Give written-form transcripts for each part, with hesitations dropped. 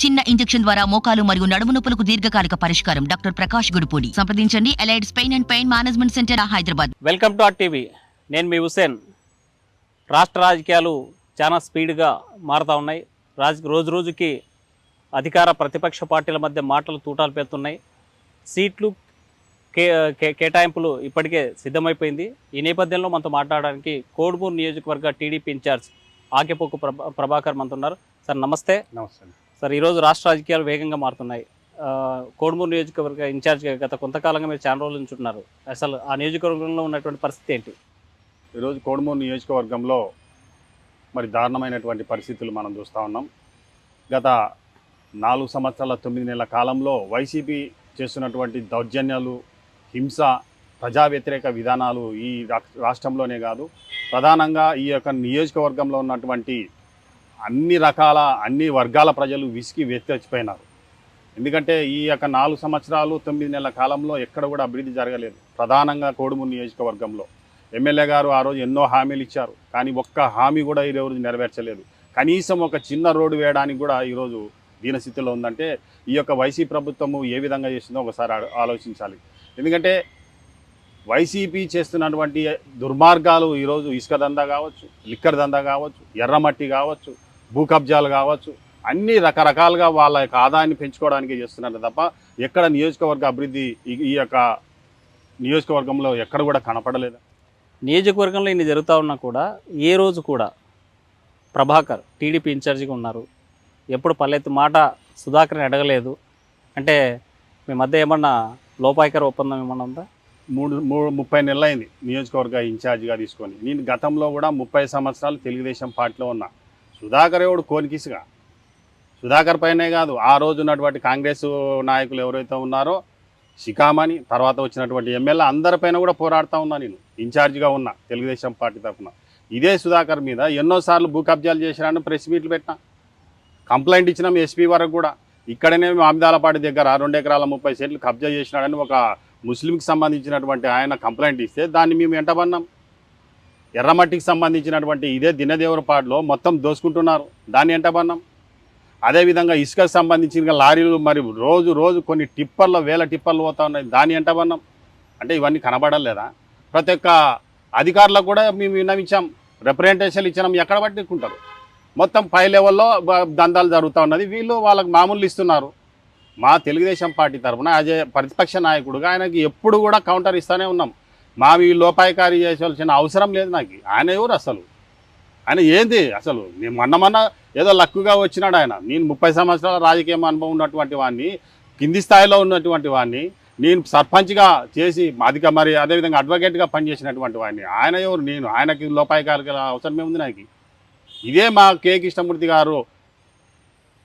చిన్న ఇంజెక్షన్ ద్వారా మోకాలు మరియు నడుము నొప్పులకు దీర్ఘకాలిక పరిష్కారం. డాక్టర్ ప్రకాష్ గుడిపూడి. సంప్రదించండి. Allied's pain and pain management centre, Hyderabad. Welcome to RTV. నేను మీ హుసేన్. రాష్ట్ర రాజకీయాలు చాలా స్పీడ్గా మారుతూ ఉన్నాయి. రోజు రోజుకి అధికార ప్రతిపక్ష పార్టీల మధ్య మాటలు తూటాలు పెడుతున్నాయి. సీట్లు కేటాయింపులు ఇప్పటికే సిద్ధమైపోయింది. ఈ నేపథ్యంలో మనతో మాట్లాడడానికి కోడుమూరు నియోజకవర్గ టీడీపీ ఇన్ఛార్జ్ ఆకెపోకు ప్రభాకర్ మనతో ఉన్నారు. సార్ నమస్తే. నమస్తే సార్, ఈరోజు రాష్ట్ర రాజకీయాలు వేగంగా మారుతున్నాయి. కోడుమూరు నియోజకవర్గ ఇన్ఛార్జ్గా గత కొంతకాలంగా మీరు చాలా రోజుల నుంచి ఉంటున్నారు. అసలు ఆ నియోజకవర్గంలో ఉన్నటువంటి పరిస్థితి ఏంటి? ఈరోజు కోడుమూరు నియోజకవర్గంలో మరి దారుణమైనటువంటి పరిస్థితులు మనం చూస్తూ ఉన్నాం. గత 4 సంవత్సరాల 9 నెలల కాలంలో వైసీపీ చేస్తున్నటువంటి దౌర్జన్యాలు, హింస, ప్రజా వ్యతిరేక విధానాలు ఈ రాష్ట్రంలోనే కాదు, ప్రధానంగా ఈ యొక్క నియోజకవర్గంలో ఉన్నటువంటి అన్ని వర్గాల ప్రజలు విసిగి వెత్తచ్చిపోయినారు. ఎందుకంటే ఈ యొక్క 4 సంవత్సరాలు 9 నెలల కాలంలో ఎక్కడ కూడా అభివృద్ధి జరగలేదు. ప్రధానంగా కోడుమూరు నియోజకవర్గంలో ఎమ్మెల్యే గారు ఆ రోజు ఎన్నో హామీలు ఇచ్చారు, కానీ ఒక్క హామీ కూడా ఈరోజు నెరవేర్చలేదు. కనీసం ఒక చిన్న రోడ్డు వేయడానికి కూడా ఈరోజు దీనస్థితిలో ఉందంటే ఈ యొక్క వైసీపీ ప్రభుత్వము ఏ విధంగా చేస్తుందో ఒకసారి ఆలోచించాలి. ఎందుకంటే వైసీపీ చేస్తున్నటువంటి దుర్మార్గాలు ఈరోజు ఇసుక దందా కావచ్చు, లిక్కర్ దందా కావచ్చు, ఎర్రమట్టి కావచ్చు, భూ కబ్జాలు కావచ్చు, అన్ని రకరకాలుగా వాళ్ళ యొక్క ఆదాయాన్ని పెంచుకోవడానికి చేస్తున్నారు తప్ప ఎక్కడ నియోజకవర్గ అభివృద్ధి ఈ యొక్క నియోజకవర్గంలో ఎక్కడ కూడా కనపడలేదు. నియోజకవర్గంలో ఇన్ని జరుగుతూ ఉన్నా కూడా ఏ రోజు కూడా ప్రభాకర్ టీడీపీ ఇన్ఛార్జిగా ఉన్నారు, ఎప్పుడు పల్లెత్తు మాట సుధాకర్ని అడగలేదు. అంటే మీ మధ్య ఏమన్నా లోపాయికర ఒప్పందం ఏమన్నా ఉందా? 30 నెలలు అయింది నియోజకవర్గ ఇన్ఛార్జిగా తీసుకొని. నేను గతంలో కూడా 30 సంవత్సరాలు తెలుగుదేశం పార్టీలో ఉన్నా. సుధాకర్ ఎవడు కోనికిసుగా, సుధాకర్ పైనే కాదు, ఆ రోజు ఉన్నటువంటి కాంగ్రెస్ నాయకులు ఎవరైతే ఉన్నారో శిఖామణి, తర్వాత వచ్చినటువంటి ఎమ్మెల్యే అందరిపైన కూడా పోరాడుతూ ఉన్నా. నేను ఇన్ఛార్జిగా ఉన్నా తెలుగుదేశం పార్టీ తరఫున. ఇదే సుధాకర్ మీద ఎన్నోసార్లు భూ కబ్జాలు చేసినాను, ప్రెస్ మీట్లు పెట్టినా, కంప్లైంట్ ఇచ్చినాం ఎస్పీ వరకు కూడా. ఇక్కడనే ఆమిదాలపాటి దగ్గర 2 ఎకరాల 30 సెంట్లు కబ్జా చేసినాడని ఒక ముస్లింకి సంబంధించినటువంటి ఆయన కంప్లైంట్ ఇస్తే దాన్ని మేము ఎంటబన్నాం. ఎర్రమట్టికి సంబంధించినటువంటి ఇదే దినదేవరపాడులో మొత్తం దోసుకుంటున్నారు, దాన్ని ఎంటబన్నాం. అదేవిధంగా ఇసుకకు సంబంధించిన లారీలు మరి రోజు కొన్ని వేల టిప్పర్లు పోతూ ఉన్నాయి, దాన్ని ఎంటబన్నాం. అంటే ఇవన్నీ కనబడలేదా? ప్రతి ఒక్క అధికారులకు కూడా మేము విన్నవించాం, రిప్రజెంటేషన్లు ఇచ్చినాం, ఎక్కడ పట్టుకుంటారు. మొత్తం పై లెవెల్లో దందాలు జరుగుతూ ఉన్నది. వీళ్ళు వాళ్ళకి మామూలు ఇస్తున్నారు. మా తెలుగుదేశం పార్టీ తరఫున ప్రతిపక్ష నాయకుడుగా ఆయనకి ఎప్పుడు కూడా కౌంటర్ ఇస్తూనే ఉన్నాం. ఈ లోపాయకారి చేయాల్సిన అవసరం లేదు నాకు. ఆయన ఎవరు అసలు? ఆయన ఏంది అసలు? నేను మొన్న ఏదో లక్కుగా వచ్చినాడు ఆయన. నేను 30 సంవత్సరాల రాజకీయ అనుభవం ఉన్నటువంటి వాడిని, కింది స్థాయిలో ఉన్నటువంటి వాడిని, నేను సర్పంచ్గా చేసి మరి అదేవిధంగా అడ్వకేట్గా పనిచేసినటువంటి వాడిని. ఆయన ఎవరు? నేను ఆయనకి లోపాయకారికి అవసరమే ఉంది నాకు. ఇదే మా కె కృష్ణమూర్తి గారు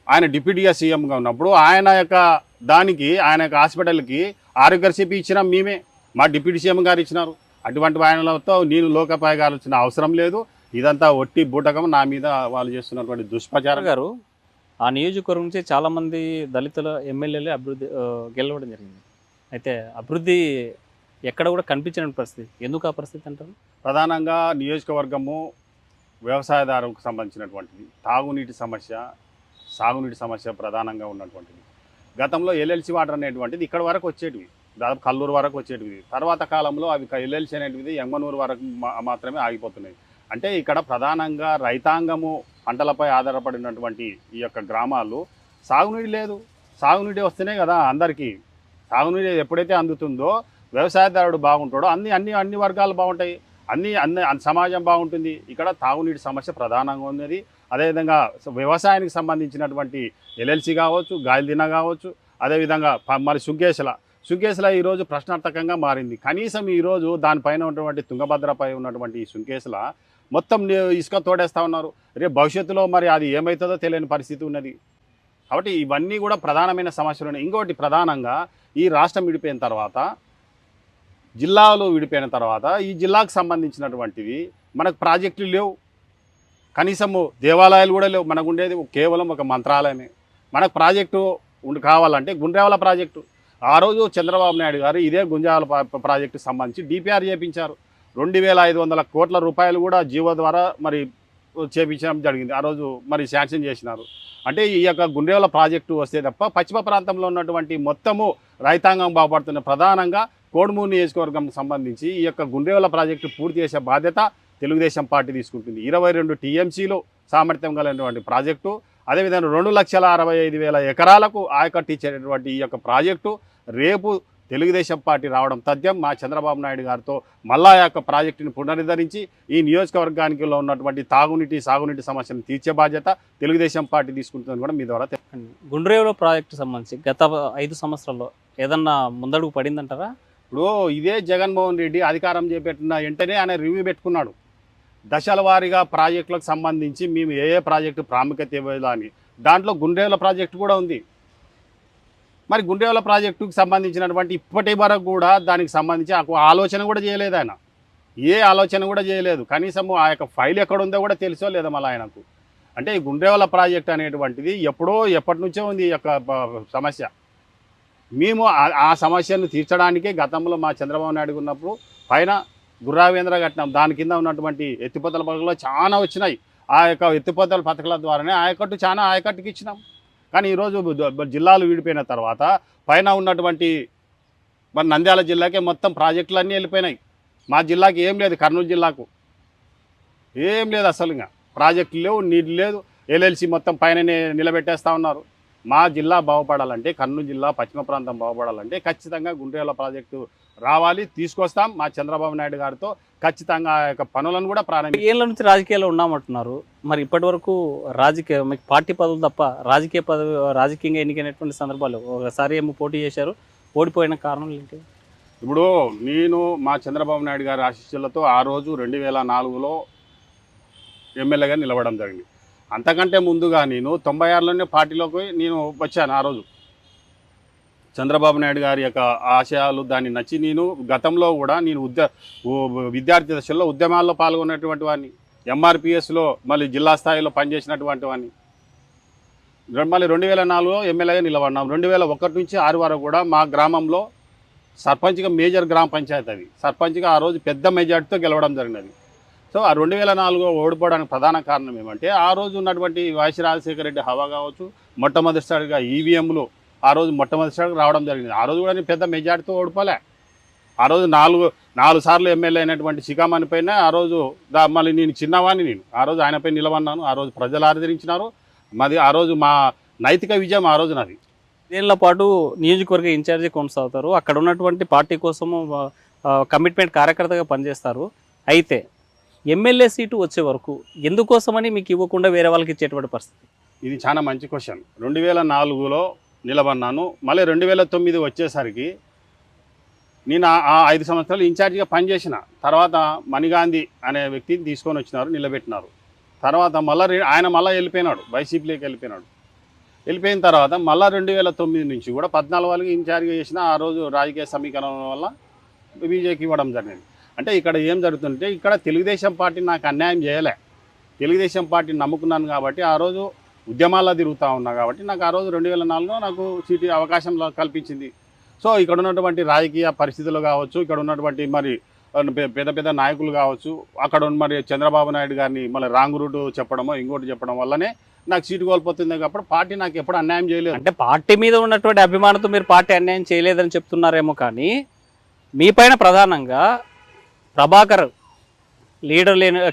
ఆయన డిప్యూటీగా సీఎంగా ఉన్నప్పుడు ఆయన యొక్క హాస్పిటల్కి ఆరోగ్యశ్రీ ఇచ్చినాం మేమే, మా డిప్యూటీ సీఎం గారు ఇచ్చినారు. అటువంటి ఆయనలతో నేను లోకపాయకాలు వచ్చిన అవసరం లేదు. ఇదంతా ఒట్టి బూటకం నా మీద వాళ్ళు చేస్తున్నటువంటి దుష్ప్రచారం. గారు ఆ నియోజకవర్గం నుంచి చాలామంది దళితుల ఎమ్మెల్యేలు అభివృద్ధి గెలవడం జరిగింది. అయితే అభివృద్ధి ఎక్కడ కూడా కనిపించిన పరిస్థితి, ఎందుకు ఆ పరిస్థితి అంటారు? ప్రధానంగా నియోజకవర్గము వ్యవసాయదారులకు సంబంధించినటువంటిది. తాగునీటి సమస్య, సాగునీటి సమస్య ప్రధానంగా ఉన్నటువంటిది. గతంలో ఎల్ఎల్సి వాటర్ అనేటువంటిది ఇక్కడ వరకు వచ్చేటివి, దాదాపు కల్లూరు వరకు వచ్చేటివి. తర్వాత కాలంలో అవి ఎల్ఎల్సి అనేటివి ఎంగనూరు వరకు మాత్రమే ఆగిపోతున్నాయి. అంటే ఇక్కడ ప్రధానంగా రైతాంగము పంటలపై ఆధారపడినటువంటి ఈ యొక్క గ్రామాలు సాగునీటి లేదు. సాగునీటి వస్తేనే కదా అందరికీ. సాగునీటి ఎప్పుడైతే అందుతుందో వ్యవసాయదారుడు బాగుంటాడో అన్ని వర్గాలు బాగుంటాయి, అన్ని సమాజం బాగుంటుంది. ఇక్కడ తాగునీటి సమస్య ప్రధానంగా ఉన్నది. అదేవిధంగా వ్యవసాయానికి సంబంధించినటువంటి ఎల్ఎల్సి కావచ్చు, గాయల్దిన కావచ్చు, అదేవిధంగా మరి సుంకేశ్ల ఈరోజు ప్రశ్నార్థకంగా మారింది. కనీసం ఈరోజు దానిపైన ఉన్నటువంటి తుంగభద్రపై ఉన్నటువంటి ఈ సుంకేశ్ల మొత్తం ఇసుక తోడేస్తూ ఉన్నారు. రేపు భవిష్యత్తులో మరి అది ఏమవుతుందో తెలియని పరిస్థితి ఉన్నది. కాబట్టి ఇవన్నీ కూడా ప్రధానమైన సమస్యలు ఉన్నాయి. ఇంకోటి ప్రధానంగా ఈ రాష్ట్రం విడిపోయిన తర్వాత, జిల్లాలు విడిపోయిన తర్వాత ఈ జిల్లాకు సంబంధించినటువంటివి మనకు ప్రాజెక్టులు లేవు, కనీసము దేవాలయాలు కూడా లేవు. మనకు ఉండేది కేవలం ఒక మంత్రాలయమే. మనకు ప్రాజెక్టు కావాలంటే గుండ్రేవల ప్రాజెక్టు. ఆ రోజు చంద్రబాబు నాయుడు గారు ఇదే గుంజావల ప్రాజెక్టుకు సంబంధించి డిపిఆర్ చేయించారు. 2500 కోట్ల రూపాయలు కూడా జీవో ద్వారా మరి చేపించడం జరిగింది. ఆ రోజు మరి శాంక్షన్ చేసినారు. అంటే ఈ యొక్క గుండ్రేవల ప్రాజెక్టు వస్తే తప్ప పశ్చిమ ప్రాంతంలో ఉన్నటువంటి మొత్తము రైతాంగం బాగుపడుతున్న ప్రధానంగా కోడుమూరు నియోజకవర్గం సంబంధించి ఈ యొక్క గుండ్రేవల ప్రాజెక్టు పూర్తి చేసే బాధ్యత తెలుగుదేశం పార్టీ తీసుకుంటుంది. 22 టీఎంసీలు సామర్థ్యం కలిగినటువంటి ప్రాజెక్టు, అదేవిధంగా 2,65,000 ఎకరాలకు ఆయకట్టు ఇచ్చేటటువంటి ఈ యొక్క ప్రాజెక్టు రేపు తెలుగుదేశం పార్టీ రావడం తథ్యం. మా చంద్రబాబు నాయుడు గారితో మళ్ళా ఆ యొక్క ప్రాజెక్టుని పునరుద్ధరించి ఈ నియోజకవర్గానికి ఉన్నటువంటి సాగునీటి సమస్యను తీర్చే బాధ్యత తెలుగుదేశం పార్టీ తీసుకుంటుందని కూడా మీ ద్వారా గుండ్రేవుల ప్రాజెక్టు సంబంధించి గత 5 సంవత్సరాల్లో ఏదన్నా ముందడుగు పడిందంటారా? ఇప్పుడు ఇదే జగన్మోహన్ రెడ్డి అధికారం చేపట్టిన వెంటనే ఆయన రివ్యూ పెట్టుకున్నాడు. దశల వారీగా ప్రాజెక్టులకు సంబంధించి మేము ఏ ప్రాజెక్టు ప్రాముఖ్యత ఇవ్వాలని. దాంట్లో గుండ్రేవుల ప్రాజెక్టు కూడా ఉంది. మరి గుండ్రేవుల ప్రాజెక్టుకు సంబంధించినటువంటి ఇప్పటి వరకు కూడా దానికి సంబంధించి ఆలోచన కూడా చేయలేదు ఆయన. ఏ ఆలోచన కూడా చేయలేదు. కనీసం ఆ యొక్క ఫైల్ ఎక్కడ ఉందో కూడా తెలుసో లేదా మళ్ళీ ఆయనకు. అంటే ఈ గుండ్రేవుల ప్రాజెక్ట్ అనేటువంటిది ఎప్పటి నుంచో ఉంది ఈ యొక్క సమస్య. మేము ఆ సమస్యను తీర్చడానికే గతంలో మా చంద్రబాబు నాయుడు ఉన్నప్పుడు పైన గుర్రావేంద్ర కట్టినాం. దాని కింద ఉన్నటువంటి ఎత్తిపోతల పథకాలు చాలా వచ్చినాయి. ఆ యొక్క ఎత్తిపోతల పథకాల ద్వారానే ఆయకట్టుకి ఇచ్చినాం. కానీ ఈరోజు జిల్లాలు విడిపోయిన తర్వాత పైన ఉన్నటువంటి మన నంద్యాల జిల్లాకే మొత్తం ప్రాజెక్టులన్నీ వెళ్ళిపోయినాయి. మా జిల్లాకి ఏం లేదు, కర్నూలు జిల్లాకు ఏం లేదు. అసలు ఇంకా ప్రాజెక్టులు లేవు, నీళ్ళు లేదు. ఎల్ఎల్సి మొత్తం పైననే నిలబెట్టేస్తూ ఉన్నారు. మా జిల్లా బాగుపడాలంటే, కర్నూలు జిల్లా పశ్చిమ ప్రాంతం బాగుపడాలంటే ఖచ్చితంగా గుండ్రేవుల ప్రాజెక్టు రావాలి, తీసుకొస్తాం. మా చంద్రబాబు నాయుడు గారితో ఖచ్చితంగా ఆ యొక్క పనులను కూడా ఏళ్ళ నుంచి రాజకీయాల్లో ఉన్నామంటున్నారు. మరి ఇప్పటి వరకు మీకు పార్టీ పదవులు తప్ప రాజకీయంగా ఎన్నికైనటువంటి సందర్భాలు ఒకసారి ఏమో పోటీ చేశారు, ఓడిపోయిన కారణం ఏంటి? ఇప్పుడు నేను మా చంద్రబాబు నాయుడు గారి ఆశీస్సులతో ఆ రోజు 2004లో ఎమ్మెల్యేగా నిలవడం జరిగింది. అంతకంటే ముందుగా నేను 96లోనే పార్టీలోకి నేను వచ్చాను. ఆ రోజు చంద్రబాబు నాయుడు గారి యొక్క ఆశయాలు దాన్ని నచ్చి నేను గతంలో కూడా నేను విద్యార్థి దశలో ఉద్యమాల్లో పాల్గొన్నటువంటి వాడిని, ఎంఆర్పిఎస్లో మళ్ళీ జిల్లా స్థాయిలో పనిచేసినటువంటి వాడిని. మళ్ళీ 2004లో ఎమ్మెల్యేగా నిలబడినాం. 2001 నుంచి 6 వరకు కూడా మా గ్రామంలో సర్పంచ్గా మేజర్ గ్రామ పంచాయతీ అది సర్పంచ్గా ఆ రోజు పెద్ద మెజార్టీతో గెలవడం జరిగినది. సో ఆ 2004లో ఓడిపోవడానికి ప్రధాన కారణం ఏమంటే ఆ రోజు ఉన్నటువంటి వైఎస్ రాజశేఖర రెడ్డి హవా కావచ్చు, మొట్టమొదటిసారిగా ఈవీఎంలు ఆ రోజు మొట్టమొదటిసారిగా రావడం జరిగింది. ఆ రోజు కూడా నేను పెద్ద మెజార్టీతో ఓడిపోలే. ఆ రోజు 4 సార్లు ఎమ్మెల్యే అయినటువంటి శిఖామణి పైన ఆ రోజు మళ్ళీ నేను చిన్నవాడిని, నేను ఆ రోజు ఆయనపై నిలబడినాను. ఆ రోజు ప్రజలు ఆదరించినారు. మాది ఆ రోజు మా నైతిక విజయం ఆ రోజు నాది. దీనిలో పాటు నియోజకవర్గ ఇన్ఛార్జి కొనసాగుతారు, అక్కడ ఉన్నటువంటి పార్టీ కోసము కమిట్మెంట్ కార్యకర్తగా పనిచేస్తారు. అయితే ఎమ్మెల్యే సీటు వచ్చే వరకు ఎందుకోసమని మీకు ఇవ్వకుండా వేరే వాళ్ళకి ఇచ్చేటువంటి పరిస్థితి? ఇది చాలా మంచి క్వశ్చన్. 2004లో నిలబడినాను. మళ్ళీ 2009 వచ్చేసరికి నేను ఆ 5 సంవత్సరాలు ఇన్ఛార్జిగా పనిచేసిన తర్వాత మణిగాంధీ అనే వ్యక్తిని తీసుకొని వచ్చినారు, నిలబెట్టినారు. తర్వాత ఆయన మళ్ళీ వెళ్ళిపోయినాడు, వైసీపీలోకి వెళ్ళిపోయినాడు. వెళ్ళిపోయిన తర్వాత మళ్ళీ 2009 నుంచి కూడా 14 వాళ్ళకి ఇన్ఛార్జిగా చేసిన. ఆ రోజు రాజకీయ సమీకరణం వల్ల బీజేపీకి ఇవ్వడం జరిగింది. అంటే ఇక్కడ ఏం జరుగుతుంటే ఇక్కడ తెలుగుదేశం పార్టీ నాకు అన్యాయం చేయలే. తెలుగుదేశం పార్టీని నమ్ముకున్నాను కాబట్టి ఆ రోజు ఉద్యమాల్లో తిరుగుతూ ఉన్నా కాబట్టి నాకు ఆ రోజు 2004లో నాకు సీటు అవకాశం కల్పించింది. సో ఇక్కడ ఉన్నటువంటి రాజకీయ పరిస్థితులు కావచ్చు, ఇక్కడ ఉన్నటువంటి మరి పెద్ద పెద్ద నాయకులు కావచ్చు, అక్కడ మరి చంద్రబాబు నాయుడు గారిని మళ్ళీ రాంగ్ రూట్ చెప్పడమో ఇంకోటి చెప్పడం వల్లనే నాకు సీటు కోల్పోతుంది. కాబట్టి పార్టీ నాకు ఎప్పుడు అన్యాయం చేయలేదు. అంటే పార్టీ మీద ఉన్నటువంటి అభిమానంతో మీరు పార్టీ అన్యాయం చేయలేదని చెప్తున్నారేమో, కానీ మీ పైన ప్రధానంగా ప్రభాకర్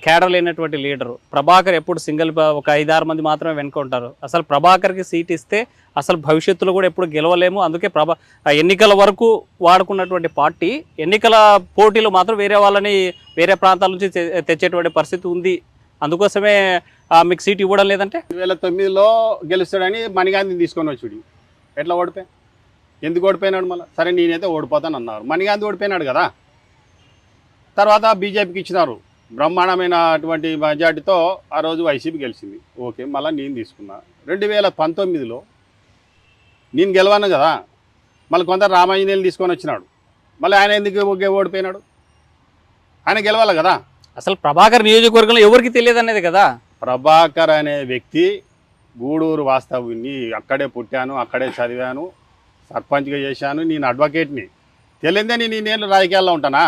క్యాడర్ లేనటువంటి లీడరు ప్రభాకర్ ఎప్పుడు సింగిల్ ఒక 5-6 మంది మాత్రమే వెనుక ఉంటారు. అసలు ప్రభాకర్కి సీట్ ఇస్తే అసలు భవిష్యత్తులో కూడా ఎప్పుడు గెలవలేము. అందుకే ఎన్నికల వరకు వాడుకున్నటువంటి పార్టీ ఎన్నికల పోటీలు మాత్రం వేరే ప్రాంతాల నుంచి తెచ్చేటువంటి పరిస్థితి ఉంది. అందుకోసమే మీకు సీట్ ఇవ్వడం లేదంటే 2009లో గెలుస్తాడని మణిగాంధీని తీసుకొని వచ్చి ఎట్లా ఓడిపోయి ఎందుకు ఓడిపోయినాడు? మళ్ళీ సరే నేనైతే ఓడిపోతాను అన్నారు. మణిగాంధీ ఓడిపోయినాడు కదా. తర్వాత బీజేపీకి ఇచ్చినారు బ్రహ్మాండమైనటువంటి మెజార్టీతో. ఆ రోజు వైసీపీ గెలిచింది. ఓకే, మళ్ళీ నేను తీసుకున్నా. 2019లో నేను గెలవాను కదా. మళ్ళీ కొంత రామాంజనేయులు తీసుకొని వచ్చినాడు. మళ్ళీ ఆయన ఎందుకు ఓడిపోయినాడు? ఆయన గెలవాలి కదా. అసలు ప్రభాకర్ నియోజకవర్గంలో ఎవరికి తెలియదు అనేది కదా. ప్రభాకర్ అనే వ్యక్తి గూడూరు వాస్తవుని, అక్కడే పుట్టాను, అక్కడే చదివాను, సర్పంచ్గా చేశాను, నేను అడ్వకేట్ని. తెలియదే నేను రాజకీయాల్లో ఉంటానా?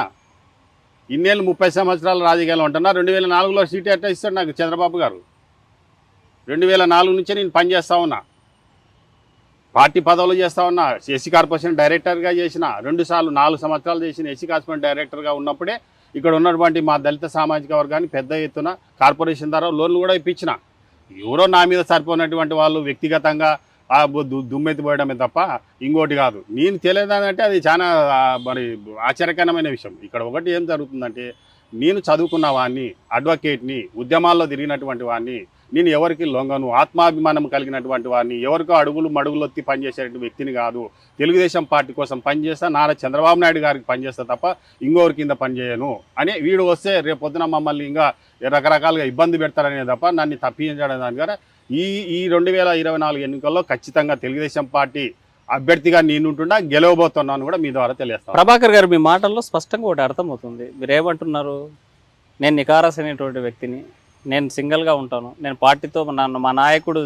ఇన్నేళ్ళు 30 సంవత్సరాల రాజకీయాలు ఉంటున్నా 2004లో సీట్ ఎట్లా ఇస్తాడు నాకు చంద్రబాబు గారు? 2004 నుంచే నేను పనిచేస్తా ఉన్నా, పార్టీ పదవులు చేస్తా ఉన్నా, ఎస్సీ కార్పొరేషన్ డైరెక్టర్గా చేసిన 2 సార్లు 4 సంవత్సరాలు చేసిన ఎస్సీ కార్పొరేషన్ డైరెక్టర్గా ఉన్నప్పుడే ఇక్కడ ఉన్నటువంటి మా దళిత సామాజిక వర్గాన్ని పెద్ద ఎత్తున కార్పొరేషన్ ద్వారా లోన్లు కూడా ఇప్పించిన. ఎవరో నా మీద సరిపోయినటువంటి వాళ్ళు వ్యక్తిగతంగా దుమ్మెత్తిపోయడమే తప్ప ఇంకోటి కాదు. నేను తెలియదంటే అది చాలా మరి ఆశ్చర్యకరమైన విషయం. ఇక్కడ ఒకటి ఏం జరుగుతుందంటే, నేను చదువుకున్న వాడిని, అడ్వకేట్ని, ఉద్యమాల్లో తిరిగినటువంటి వాడిని, నేను ఎవరికి లొంగను, ఆత్మాభిమానం కలిగినటువంటి వాడిని, ఎవరికో మడుగులొత్తి పనిచేసేటువంటి వ్యక్తిని కాదు. తెలుగుదేశం పార్టీ కోసం పనిచేస్తా, నారా చంద్రబాబు నాయుడు గారికి పనిచేస్తా తప్ప ఇంకొకరి కింద పనిచేయను అని వీడు వస్తే రేపు పొద్దున మమ్మల్ని ఇంకా రకరకాలుగా ఇబ్బంది పెడతారనే తప్ప నన్ను తప్పించడం దానికన్నా ఈ 2024 ఎన్నికల్లో ఖచ్చితంగా తెలుగుదేశం పార్టీ అభ్యర్థిగా నేనుంటున్నా, గెలవబోతున్నాను కూడా మీ ద్వారా తెలియస్తాను. ప్రభాకర్ గారు, మీ మాటల్లో స్పష్టంగా ఒకటి అర్థమవుతుంది. మీరు ఏమంటున్నారు? నేను నికారస్ అనేటువంటి వ్యక్తిని, నేను సింగిల్గా ఉంటాను, నేను పార్టీతో మా నాయకుడు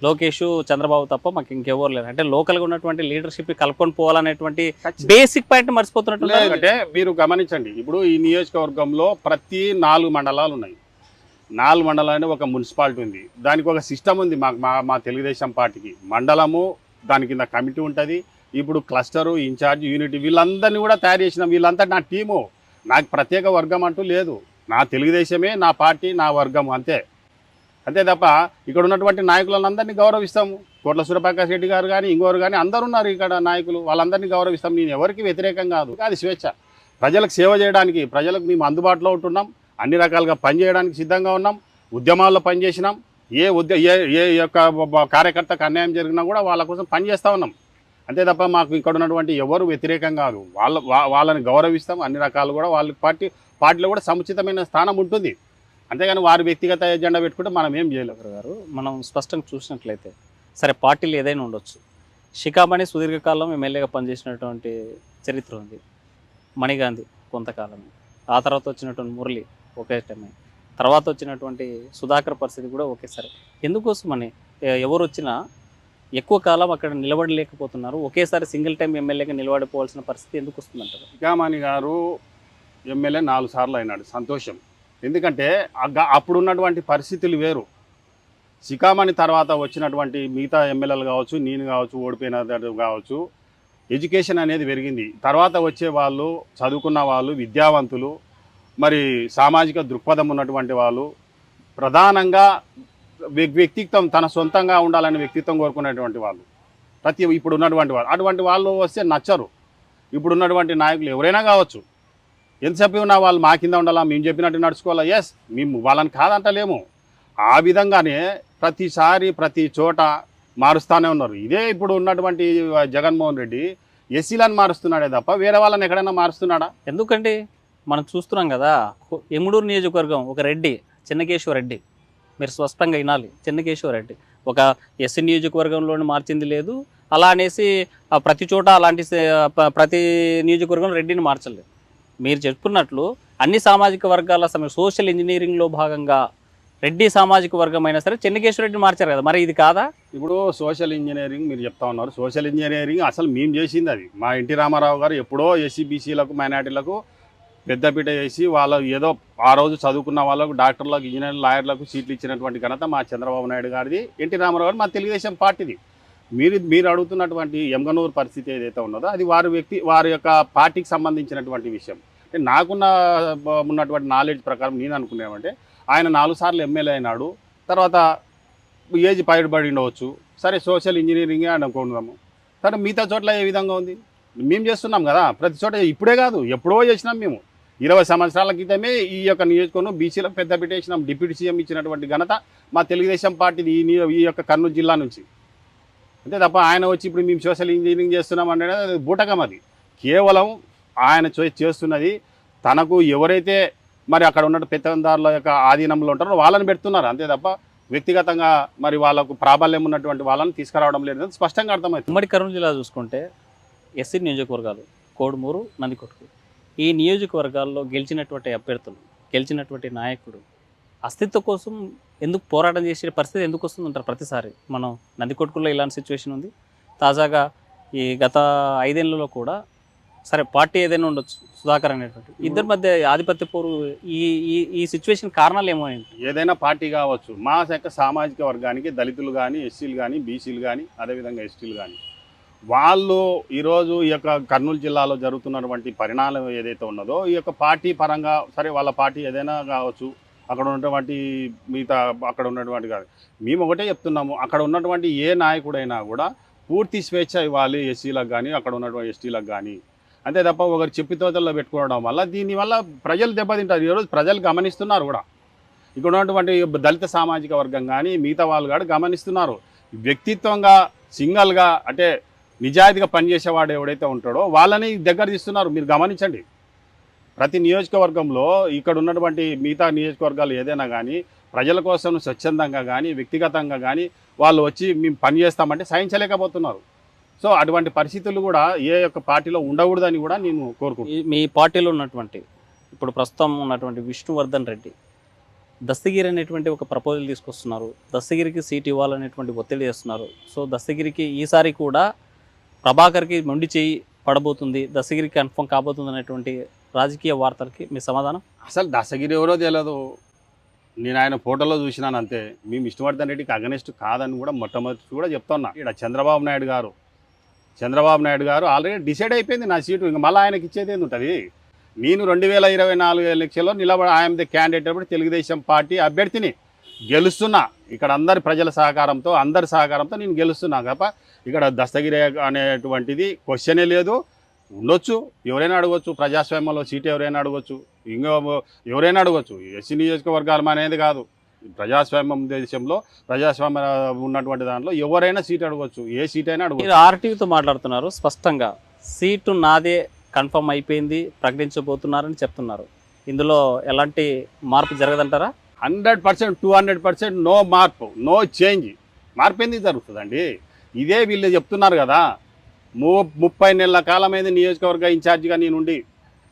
లోకేష్ చంద్రబాబు తప్ప మాకు ఇంకెవరు లేరు అంటే లోకల్గా ఉన్నటువంటి లీడర్షిప్ కలుపుకొని పోవాలనేటువంటి బేసిక్ పాయింట్ మర్చిపోతున్నట్టు. అంటే మీరు గమనించండి, ఇప్పుడు ఈ నియోజకవర్గంలో ప్రతి 4 మండలాలు ఉన్నాయి. 4 మండలాన్ని ఒక మున్సిపాలిటీ ఉంది, దానికి ఒక సిస్టమ్ ఉంది. మా తెలుగుదేశం పార్టీకి మండలము, దాని కింద కమిటీ ఉంటుంది, ఇప్పుడు క్లస్టరు, ఇన్ఛార్జ్, యూనిటీ, వీళ్ళందరినీ కూడా తయారు చేసినాం. వీళ్ళంతా నా టీము, నాకు ప్రత్యేక వర్గం అంటూ లేదు. నా తెలుగుదేశమే నా పార్టీ, నా వర్గం, అంతే తప్ప ఇక్కడ ఉన్నటువంటి నాయకులందరినీ గౌరవిస్తాము. కోట్ల సూర్యప్రకాష్ రెడ్డి గారు కానీ ఇంకోరు కానీ అందరు ఉన్నారు ఇక్కడ నాయకులు, వాళ్ళందరినీ గౌరవిస్తాం. నేను ఎవరికి వ్యతిరేకం కాదు, అది స్వేచ్ఛ. ప్రజలకు సేవ చేయడానికి, ప్రజలకు మేము అందుబాటులో ఉంటున్నాం, అన్ని రకాలుగా పనిచేయడానికి సిద్ధంగా ఉన్నాం. ఉద్యమాల్లో పనిచేసినాం. ఏ యొక్క కార్యకర్తకు అన్యాయం జరిగినా కూడా వాళ్ళ కోసం పనిచేస్తూ ఉన్నాం, అంతే తప్ప మాకు ఇక్కడ ఉన్నటువంటి ఎవరు వ్యతిరేకం కాదు. వాళ్ళని గౌరవిస్తాం. అన్ని రకాలు కూడా వాళ్ళ పార్టీలో కూడా సముచితమైన స్థానం ఉంటుంది, అంతేగాని వారి వ్యక్తిగత ఎజెండా పెట్టుకుంటే మనం ఏం చేయలేము. గారు, మనం స్పష్టంగా చూసినట్లయితే సరే పార్టీలు ఏదైనా ఉండొచ్చు, శిఖామణి సుదీర్ఘకాలం ఎమ్మెల్యేగా పనిచేసినటువంటి చరిత్ర ఉంది, మణిగాంధీ కొంతకాలం, ఆ తర్వాత వచ్చినటువంటి మురళి ఒకే టైమే, తర్వాత వచ్చినటువంటి సుధాకర్ పరిస్థితి కూడా ఒకేసారి. ఎందుకోసమని ఎవరు వచ్చినా ఎక్కువ కాలం అక్కడ నిలబడలేకపోతున్నారు, ఒకేసారి సింగిల్ టైం ఎమ్మెల్యేగా నిలబడిపోవాల్సిన పరిస్థితి ఎందుకు వస్తుందంటారు? శిఖామణి గారు ఎమ్మెల్యే 4 సార్లు అయినాడు, సంతోషం. ఎందుకంటే అప్పుడున్నటువంటి పరిస్థితులు వేరు. శిఖామణి తర్వాత వచ్చినటువంటి మిగతా ఎమ్మెల్యేలు కావచ్చు, నేను కావచ్చు, ఓడిపోయిన కావచ్చు, ఎడ్యుకేషన్ అనేది పెరిగింది. తర్వాత వచ్చే వాళ్ళు చదువుకున్న వాళ్ళు, విద్యావంతులు, మరి సామాజిక దృక్పథం ఉన్నటువంటి వాళ్ళు, ప్రధానంగా వ్యక్తిత్వం తన సొంతంగా ఉండాలనే వ్యక్తిత్వం కోరుకునేటువంటి వాళ్ళు, ఇప్పుడు ఉన్నటువంటి వాళ్ళు, అటువంటి వాళ్ళు వస్తే నచ్చరు. ఇప్పుడు ఉన్నటువంటి నాయకులు ఎవరైనా కావచ్చు, ఎంతసేపు ఉన్నా వాళ్ళు మా కింద ఉండాలా, మేము చెప్పినట్టు నడుచుకోవాలా, ఎస్ మేము వాళ్ళని కాదంటలేము. ఆ విధంగానే ప్రతిసారి ప్రతి చోట మారుస్తూనే ఉన్నారు. ఇదే ఇప్పుడు ఉన్నటువంటి జగన్మోహన్ రెడ్డి ఎస్సీలను మారుస్తున్నాడే తప్ప వేరే వాళ్ళని ఎక్కడైనా మారుస్తున్నాడా? ఎందుకంటే మనం చూస్తున్నాం కదా, ఎముడూరు నియోజకవర్గం ఒక రెడ్డి, చెన్నకేశ్వర రెడ్డి, మీరు స్పష్టంగా వినాలి, చెన్నకేశ్వర రెడ్డి ఒక ఎస్సీ నియోజకవర్గంలోని మార్చింది లేదు, అలా అనేసి ప్రతి చోట అలాంటి ప్రతి నియోజకవర్గంలో రెడ్డిని మార్చలేదు. మీరు చెప్పుకున్నట్లు అన్ని సామాజిక వర్గాల సోషల్ ఇంజనీరింగ్లో భాగంగా రెడ్డి సామాజిక వర్గం అయినా సరే చెన్నకేశ్వర రెడ్డిని మార్చారు కదా, మరి ఇది కాదా? ఇప్పుడు సోషల్ ఇంజనీరింగ్ మీరు చెప్తా ఉన్నారు. సోషల్ ఇంజనీరింగ్ అసలు మేము చేసింది అది. మా ఎన్టీ రామారావు గారు ఎప్పుడో ఎస్సీ బీసీలకు, మైనార్టీలకు పెద్దపీట చేసి వాళ్ళు ఏదో ఆ రోజు చదువుకున్న వాళ్ళకు, డాక్టర్లకు, ఇంజనీర్లు, లాయర్లకు సీట్లు ఇచ్చినటువంటి ఘనత మా చంద్రబాబు నాయుడు గారిది, ఎన్టీ రామారావు గారు మా తెలుగుదేశం పార్టీది. మీరు అడుగుతున్నటువంటి ఎమ్గనూరు పరిస్థితి ఏదైతే ఉన్నదో అది వారి యొక్క పార్టీకి సంబంధించినటువంటి విషయం. ఉన్నటువంటి నాలెడ్జ్ ప్రకారం నేను అనుకునేమంటే, ఆయన 4 సార్లు ఎమ్మెల్యే అయినాడు, తర్వాత ఏజ్ పైబడి ఉండవచ్చు, సరే సోషల్ ఇంజనీరింగే అనుకుందాము. సరే మిగతా చోట్ల ఏ విధంగా ఉంది? మేము చేస్తున్నాం కదా ప్రతి చోట, ఇప్పుడే కాదు ఎప్పుడో చేసినాం. మేము 20 సంవత్సరాల క్రితమే ఈ యొక్క నియోజకవర్గం బీసీలకు పెద్దపీట వేసినాం. డిప్యూటీ సీఎం ఇచ్చినటువంటి ఘనత మా తెలుగుదేశం పార్టీది ఈ యొక్క కర్నూలు జిల్లా నుంచి, అంతే తప్ప ఆయన వచ్చి ఇప్పుడు మేము సోషల్ ఇంజనీరింగ్ చేస్తున్నాం అంటే బూటకం. అది కేవలం ఆయన చేస్తున్నది తనకు ఎవరైతే మరి అక్కడ ఉన్న పెత్తందారుల యొక్క ఆధీనంలో ఉంటారో వాళ్ళని పెడుతున్నారు, అంతే తప్ప వ్యక్తిగతంగా మరి వాళ్ళకు ప్రాబల్యం ఉన్నటువంటి వాళ్ళని తీసుకురావడం లేదు, స్పష్టంగా అర్థమవుతుంది. ఉమ్మడి కర్నూలు జిల్లా చూసుకుంటే ఎస్సీ నియోజకవర్గాలు కోడుమూరు, నందికొట్కు, ఈ నియోజకవర్గాల్లో గెలిచినటువంటి అభ్యర్థులు, గెలిచినటువంటి నాయకుడు అస్తిత్వం కోసం ఎందుకు పోరాటం చేసే పరిస్థితి ఎందుకు వస్తుందంటారు? ప్రతిసారి మనం నందికొట్కులో ఇలాంటి సిచ్యువేషన్ ఉంది. తాజాగా ఈ గత 5 ఏళ్లలో కూడా సరే పార్టీ ఏదైనా ఉండొచ్చు, సుధాకర్ అనేటువంటి ఇద్దరి మధ్య ఆధిపత్య పోరు, ఈ ఈ ఈ సిచ్యువేషన్ కారణాలు ఏమో ఏంటి? ఏదైనా పార్టీ కావచ్చు, మా యొక్క సామాజిక వర్గానికి దళితులు కానీ, ఎస్సీలు కానీ, బీసీలు కానీ, అదేవిధంగా ఎస్టీలు కానీ, వాళ్ళు ఈరోజు ఈ యొక్క కర్నూలు జిల్లాలో జరుగుతున్నటువంటి పరిణామం ఏదైతే ఉన్నదో ఈ యొక్క పార్టీ పరంగా, సరే వాళ్ళ పార్టీ ఏదైనా కావచ్చు, అక్కడ ఉన్నటువంటి మిగతా అక్కడ ఉన్నటువంటి కాదు, మేము ఒకటే చెప్తున్నాము, అక్కడ ఉన్నటువంటి ఏ నాయకుడైనా కూడా పూర్తి స్వేచ్ఛ ఇవ్వాలి ఎస్సీలకు కానీ, అక్కడ ఉన్నటువంటి ఎస్టీలకు కానీ. అంతే తప్ప ఒకరు చెప్పితోతల్లో పెట్టుకోవడం వల్ల దీనివల్ల ప్రజలు దెబ్బతింటారు. ఈరోజు ప్రజలు గమనిస్తున్నారు కూడా, ఇక్కడ ఉన్నటువంటి దళిత సామాజిక వర్గం కానీ మిగతా వాళ్ళు కూడా గమనిస్తున్నారు. వ్యక్తిత్వంగా సింగల్గా అంటే నిజాయితీగా పనిచేసేవాడు ఎవడైతే ఉంటాడో వాళ్ళని దగ్గర తీస్తున్నారు. మీరు గమనించండి, ప్రతి నియోజకవర్గంలో ఇక్కడ ఉన్నటువంటి మిగతా నియోజకవర్గాలు ఏదైనా కానీ ప్రజల కోసం స్వచ్ఛందంగా కానీ వ్యక్తిగతంగా కానీ వాళ్ళు వచ్చి మేము పని చేస్తామంటే సహించలేకపోతున్నారు. సో అటువంటి పరిస్థితులు కూడా ఏ యొక్క పార్టీలో ఉండకూడదని కూడా నేను కోరుకుంటున్నాను. మీ పార్టీలో ఉన్నటువంటి ఇప్పుడు ప్రస్తుతం ఉన్నటువంటి విష్ణువర్ధన్ రెడ్డి దస్తగిరి అనేటువంటి ఒక ప్రపోజల్ తీసుకొస్తున్నారు. దస్తగిరికి సీట్ ఇవ్వాలనేటువంటి ఒత్తిడి చేస్తున్నారు. సో దస్తగిరికి ఈసారి కూడా ప్రభాకర్కి మొండి చేయి పడబోతుంది, దస్తగిరికి కన్ఫర్మ్ కాబోతుంది అనేటువంటి రాజకీయ వార్తలకి మీ సమాధానం? అసలు దస్తగిరి ఎవరో తెలియదు, నేను ఆయన ఫోటోలో చూసినాను అంతే. మేము విష్ణువర్ధన్ రెడ్డికి అగనెస్ట్ కాదని కూడా మొట్టమొదటి కూడా చెప్తున్నా. ఇక్కడ చంద్రబాబు నాయుడు గారు ఆల్రెడీ డిసైడ్ అయిపోయింది నా సీటు, ఇంకా మళ్ళీ ఆయనకి ఇచ్చేది ఏంది ఉంటుంది. నేను 2024 ఎలక్షన్లో నిలబడి ఆయన క్యాండిడేట్ అప్పుడు తెలుగుదేశం పార్టీ అభ్యర్థిని గెలుస్తున్నా. ఇక్కడ అందరి ప్రజల సహకారంతో నేను గెలుస్తున్నా తప్ప ఇక్కడ దస్తగిరి అనేటువంటిది క్వశ్చనే లేదు. ఉండొచ్చు, ఎవరైనా అడగవచ్చు, ప్రజాస్వామ్యంలో సీటు ఎవరైనా అడగవచ్చు, ఇంకా ఎవరైనా అడగవచ్చు. ఎస్సీ నియోజకవర్గాలు అనేది కాదు, ప్రజాస్వామ్యం దేశంలో ప్రజాస్వామ్యం ఉన్నటువంటి దాంట్లో ఎవరైనా సీట్ అడగవచ్చు, ఏ సీట్ అయినా అడగవచ్చు. మీరు ఆర్టీవీతో మాట్లాడుతున్నారు, స్పష్టంగా సీటు నాదే కన్ఫర్మ్ అయిపోయింది ప్రకటించబోతున్నారని చెప్తున్నారు. ఇందులో ఎలాంటి మార్పు జరగదంటారా? 100%, 200% నో మార్పు, నో చేంజ్. మార్పు ఎందుకు జరుగుతుందండి? ఇదే వీళ్ళు చెప్తున్నారు కదా, 30 నెలల కాలమైంది నియోజకవర్గ ఇన్ఛార్జిగా నేనుండి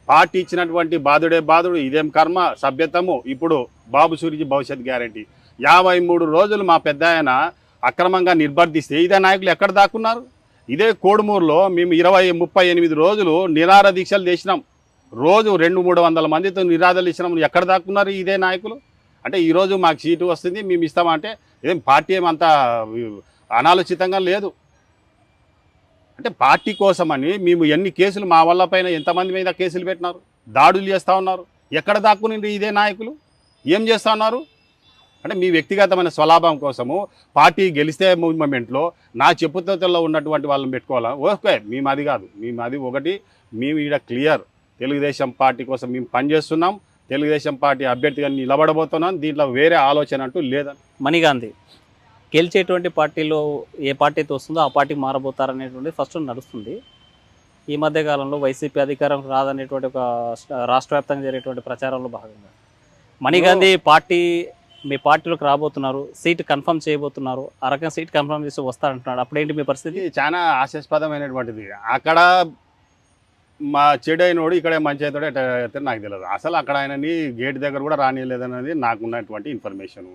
పార్టీ ఇచ్చినటువంటి బాధుడు, ఇదేం కర్మ సభ్యతము. ఇప్పుడు బాబు సూరికి భవిష్యత్ గ్యారంటీ 53 రోజులు మా పెద్ద ఆయన అక్రమంగా నిర్బంధిస్తే ఇదే నాయకులు ఎక్కడ దాక్కున్నారు? ఇదే కోడుమూరులో మేము 38 రోజులు నిరాహార దీక్షలు చేసినాం. రోజు 200-300 మందితో నిరాధలు ఇచ్చినాం. ఎక్కడ దాక్కున్నారు ఇదే నాయకులు? అంటే ఈరోజు మాకు సీటు వస్తుంది మేము ఇస్తామంటే ఇదేం పార్టీ ఏమంతా అనాలోచితంగా లేదు. అంటే పార్టీ కోసమని మేము ఎన్ని కేసులు మా వల్ల పైన ఎంతమంది మీద కేసులు పెట్టినారు, దాడులు చేస్తూ ఉన్నారు. ఎక్కడ దాక్కుని ఇదే నాయకులు ఏం చేస్తూ ఉన్నారు? అంటే మీ వ్యక్తిగతమైన స్వలాభం కోసము పార్టీ గెలిస్తే మూమెంట్లో నా చెప్పుతలో ఉన్నటువంటి వాళ్ళని పెట్టుకోవాలా? ఓకే, మేము అది కాదు, మేము అది ఒకటి, మేము ఈడ క్లియర్ తెలుగుదేశం పార్టీ కోసం మేము పనిచేస్తున్నాం, తెలుగుదేశం పార్టీ అభ్యర్థిగా నిలబడబోతున్నాం, దీంట్లో వేరే ఆలోచన అంటూ లేదని. మణిగాంధీ గెలిచేటువంటి పార్టీలో ఏ పార్టీ అయితే వస్తుందో ఆ పార్టీ మారబోతారనేటువంటి ఫస్ట్ నడుస్తుంది. ఈ మధ్య కాలంలో వైసీపీ అధికారం రాదనేటువంటి ఒక రాష్ట్ర వ్యాప్తంగా జరిగేటువంటి ప్రచారంలో భాగంగా మణిగాంధీ మీ పార్టీలోకి రాబోతున్నారు, సీట్ కన్ఫర్మ్ చేయబోతున్నారు, ఆ రకంగా సీట్ కన్ఫర్మ్ చేసి వస్తారంటున్నాడు. అప్పుడేంటి మీ పరిస్థితి? చాలా ఆశాస్పదమైనటువంటిది. అక్కడ మా చెడైనోడు ఇక్కడే మంచి అయితే నాకు తెలియదు. అసలు అక్కడ ఆయనని గేట్ దగ్గర కూడా రానియలేదనేది నాకున్నటువంటి ఇన్ఫర్మేషను.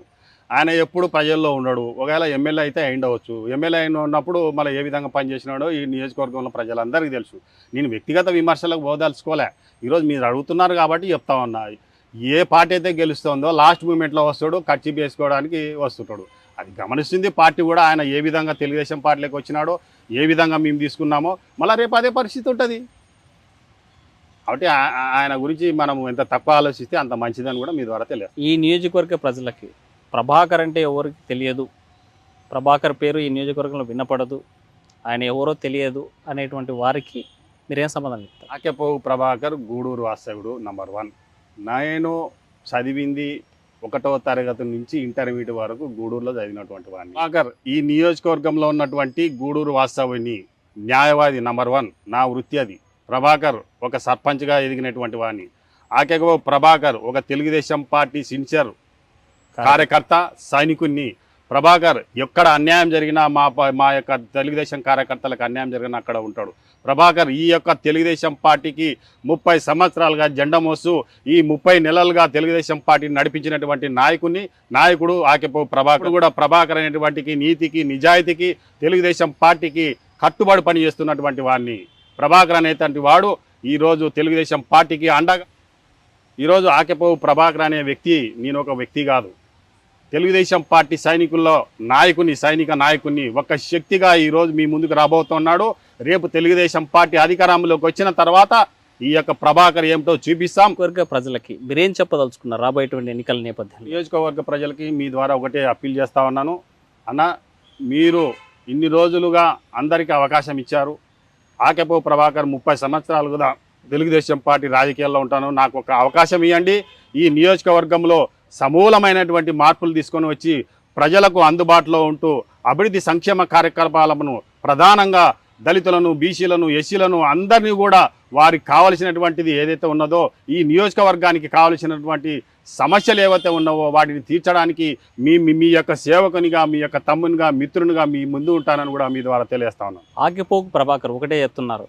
ఆయన ఎప్పుడు ప్రజల్లో ఉండడు. ఒకవేళ ఎమ్మెల్యే అయితే అయిండవచ్చు. ఎమ్మెల్యే అయిన ఉన్నప్పుడు మళ్ళీ ఏ విధంగా పనిచేసినాడో ఈ నియోజకవర్గంలో ప్రజలందరికీ తెలుసు. నేను వ్యక్తిగత విమర్శలకు పోదలుచుకోలే. ఈరోజు మీరు అడుగుతున్నారు కాబట్టి చెప్తా ఉన్నా. ఏ పార్టీ అయితే గెలుస్తుందో లాస్ట్ మూమెంట్లో వస్తాడు, కర్చీఫ్ వేసుకోవడానికి వస్తుంటాడు. అది గమనిస్తుంది పార్టీ కూడా. ఆయన ఏ విధంగా తెలుగుదేశం పార్టీలోకి వచ్చినాడో, ఏ విధంగా మేము తీసుకున్నామో మళ్ళీ రేపు అదే పరిస్థితి ఉంటుంది. కాబట్టి ఆయన గురించి మనం ఎంత తక్కువ ఆలోచిస్తే అంత మంచిదని కూడా మీ ద్వారా తెలియదు. ఈ నియోజకవర్గ ప్రజలకి ప్రభాకర్ అంటే ఎవరికి తెలియదు, ప్రభాకర్ పేరు ఈ నియోజకవర్గంలో వినపడదు, ఆయన ఎవరో తెలియదు అనేటువంటి వారికి మీరేం సమాధానం చెప్తారు? ఆకెపోవు ప్రభాకర్ గూడూరు వాస్తవుడు నంబర్ 1. నేను చదివింది 1వ తరగతి నుంచి ఇంటర్మీడియట్ వరకు గూడూరులో చదివినటువంటి వాడిని. ప్రభాకర్ ఈ నియోజకవర్గంలో ఉన్నటువంటి గూడూరు వాస్తవుని న్యాయవాది నంబర్ 1, నా వృత్తి అది. ప్రభాకర్ ఒక సర్పంచ్గా ఎదిగినటువంటి వాడిని. ఆకెపోవు ప్రభాకర్ ఒక తెలుగుదేశం పార్టీ సిన్సియర్ కార్యకర్త, సైనికుణ్ణి. ప్రభాకర్ ఎక్కడ అన్యాయం జరిగినా మా యొక్క తెలుగుదేశం కార్యకర్తలకు అన్యాయం జరిగినా అక్కడ ఉంటాడు. ప్రభాకర్ ఈ యొక్క తెలుగుదేశం పార్టీకి 30 సంవత్సరాలుగా జెండా మోస్తూ ఈ 30 నెలలుగా తెలుగుదేశం పార్టీని నడిపించినటువంటి నాయకుడు ఆకెపోవు ప్రభాకర్. కూడా ప్రభాకర్ అనేటువంటికి నీతికి నిజాయితీకి తెలుగుదేశం పార్టీకి కట్టుబడి పని చేస్తున్నటువంటి వాడిని. ప్రభాకర్ అనేటువంటి వాడు ఈరోజు తెలుగుదేశం పార్టీకి అండగా ఈరోజు ఆకెపోవు ప్రభాకర్ అనే వ్యక్తి నేను ఒక వ్యక్తి కాదు, తెలుగుదేశం పార్టీ సైనికుల్లో సైనిక నాయకుడిని ఒక శక్తిగా ఈరోజు మీ ముందుకు రాబోతున్నాడు. రేపు తెలుగుదేశం పార్టీ అధికారంలోకి వచ్చిన తర్వాత ఈ యొక్క ప్రభాకర్ ఏమిటో చూపిస్తాం. వర్గ ప్రజలకి మీరేం చెప్పదలుచుకున్నారు రాబోయేటువంటి ఎన్నికల నేపథ్యంలో? నియోజకవర్గ ప్రజలకి మీ ద్వారా ఒకటే అప్పీల్ చేస్తా ఉన్నాను. అన్న, మీరు ఇన్ని రోజులుగా అందరికీ అవకాశం ఇచ్చారు. ఆకెపో ప్రభాకర్ 30 సంవత్సరాలుగా తెలుగుదేశం పార్టీ రాజకీయాల్లో ఉంటాను, నాకు ఒక అవకాశం ఇవ్వండి. ఈ నియోజకవర్గంలో సమూలమైనటువంటి మార్పులు తీసుకొని వచ్చి ప్రజలకు అందుబాటులో ఉంటూ అభివృద్ధి సంక్షేమ కార్యకలాపాలను ప్రధానంగా దళితులను, బీసీలను, ఎస్సీలను అందరినీ కూడా వారికి కావలసినటువంటిది ఏదైతే ఉన్నదో ఈ నియోజకవర్గానికి కావలసినటువంటి సమస్యలు ఏవైతే ఉన్నావో వాటిని తీర్చడానికి మీ యొక్క సేవకునిగా, మీ యొక్క తమ్మునిగా, మిత్రునిగా మీ ముందు ఉంటానని కూడా మీ ద్వారా తెలియజేస్తా ఉన్నాను. ఆగిపోకు ప్రభాకర్ ఒకటే చెప్తున్నారు,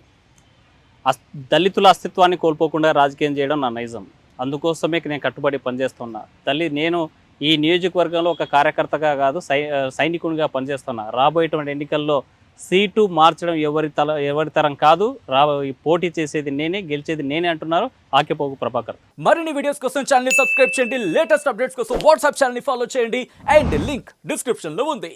దళితుల అస్తిత్వాన్ని కోల్పోకుండా రాజకీయం చేయడం నా నైజం, అందుకోసమే నేను కట్టుబడి పనిచేస్తున్నా. నేను ఈ నియోజకవర్గంలో ఒక కార్యకర్తగా కాదు సైనికునిగా పనిచేస్తున్నా. రాబోయేటువంటి ఎన్నికల్లో సీటు మార్చడం ఎవరి తరం కాదు, పోటీ చేసేది నేనే, గెలిచేది నేనే అంటున్నారు ఆకెపోకు ప్రభాకర్. మరిన్ని వీడియోస్ కోసం ఛానల్ ని సబ్స్క్రైబ్ చేయండి, లేటెస్ట్ అప్డేట్స్ కోసం వాట్సాప్ ఛానల్ ని ఫాలో చేయండి అండ్ లింక్ డిస్క్రిప్షన్ లో ఉంది.